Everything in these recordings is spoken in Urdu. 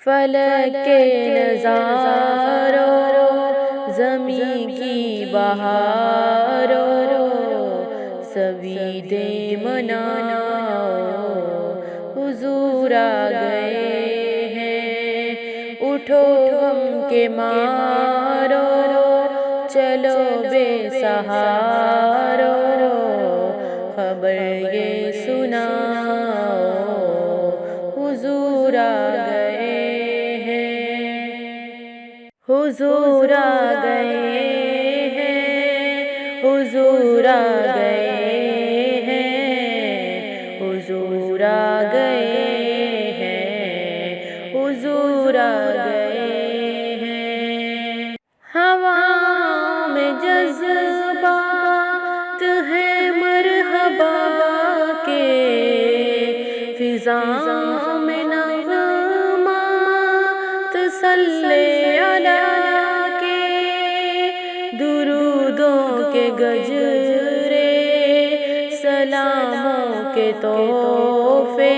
فلک کے نظاروں، زمین کی بہاروں، سبھی دے مناؤ، حضور آ گئے ہیں۔ اٹھو غم کے مارو، چلو بے سہارو، خبر یہ سناؤ، حضور آ گئے ہیں۔ حضور آ گئے ہیں، حضور آ گئے ہیں، حضور آ گئے ہیں، حضور آ گئے ہیں۔ ہواؤں میں جذبات ہیں مرحبا کے، فضاؤں میں نغمات صلی اللہ کے، درودوں کے گجرے، سلاموں کے تحفے،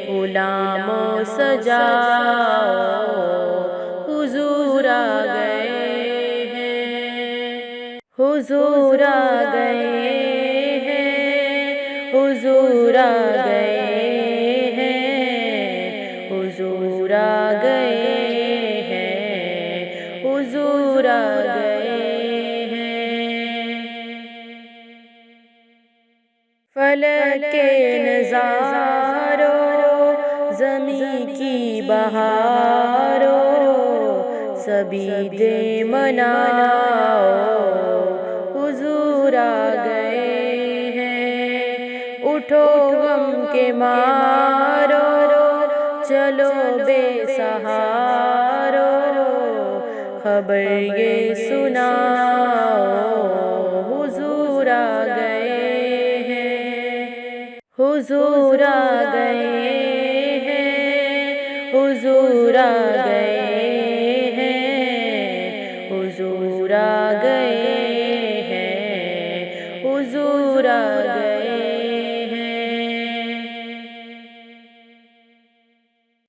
غلاموں سجاؤ، حضور آ گئے ہیں۔ حضور آ گئے ہیں، حضور آ گئے ہیں، حضور آ گئے ہیں، حضور آ گئے ہیں۔ فلک کے نظاروں، زمین کی بہاروں، سبھی دے مناؤ، حضور آ گئے ہیں۔ اٹھو غم کے مارو، چلو بے سہارو، خبر یہ سناؤ، حضور آ گئے ہیں۔ حضور آ گئے ہیں، حضور آ گئے ہیں، حضور آ گئے ہیں، حضور آ گئے ہیں۔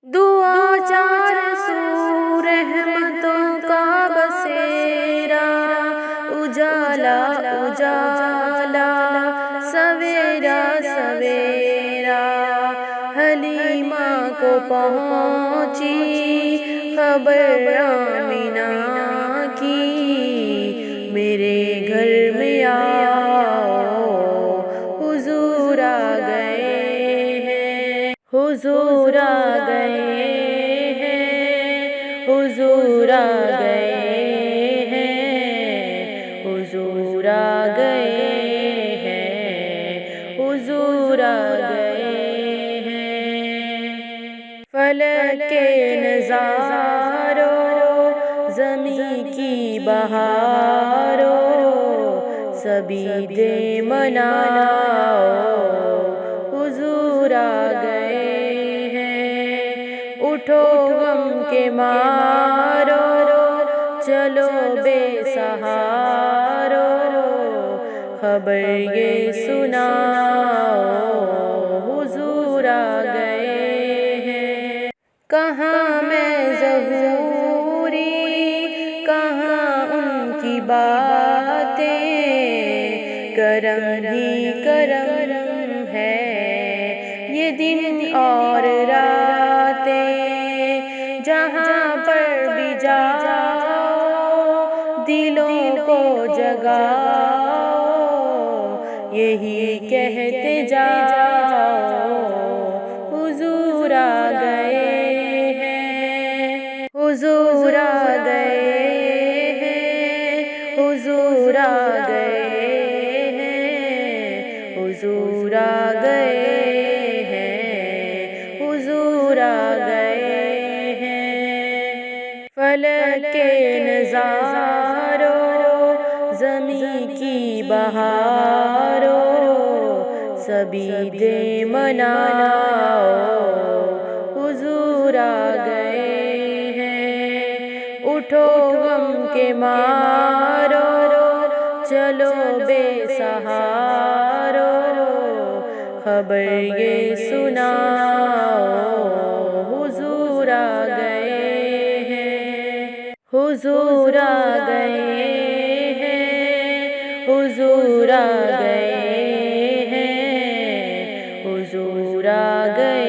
دعا چار سو رحمتوں کا بسیرا، اجالا اجالا، سویرا سویرا، حلیمہ کو پہنچی خبر آمنہ کی، میرے گھر میں آؤ، حضور آ گئے ہیں۔ حضور آ گئے ہیں، حضور آ گئے ہیں، حضور آ گئے ہیں، حضور آ گئے ہیں۔ فلک کے نظاروں، زمین کی بہاروں، سبھی دے مناؤ، حضور آ گئے ہیں۔ اٹھو غم کے مارو، چلو بے سہارو، خبر یہ سناؤ، حضور آ گئے ہیں۔ کہاں میں ظہوری، کہاں ان کی باتیں، کرم ہی کرم ہے یہ دن اور راتیں، جہاں پر بھی جاؤ دلوں کو جگاؤ، یہی کہتے جاؤ، حضور آ گئے ہیں۔ حضور آ گئے ہیں، حضور آ گئے ہیں، حضور آ گئے ہیں، حضور آ گئے ہیں۔ فلک کے نظاروں، زمین کی بہاروں، سبھی دے مناؤ، حضور آ گئے ہیں۔ اٹھو غم کے مارو، چلو بے سہارو، خبر یہ سناؤ، حضور حضور آ گئے ہیں، حضور آ گئے ہیں، حضور آ گئے ہیں، حضور آ گئے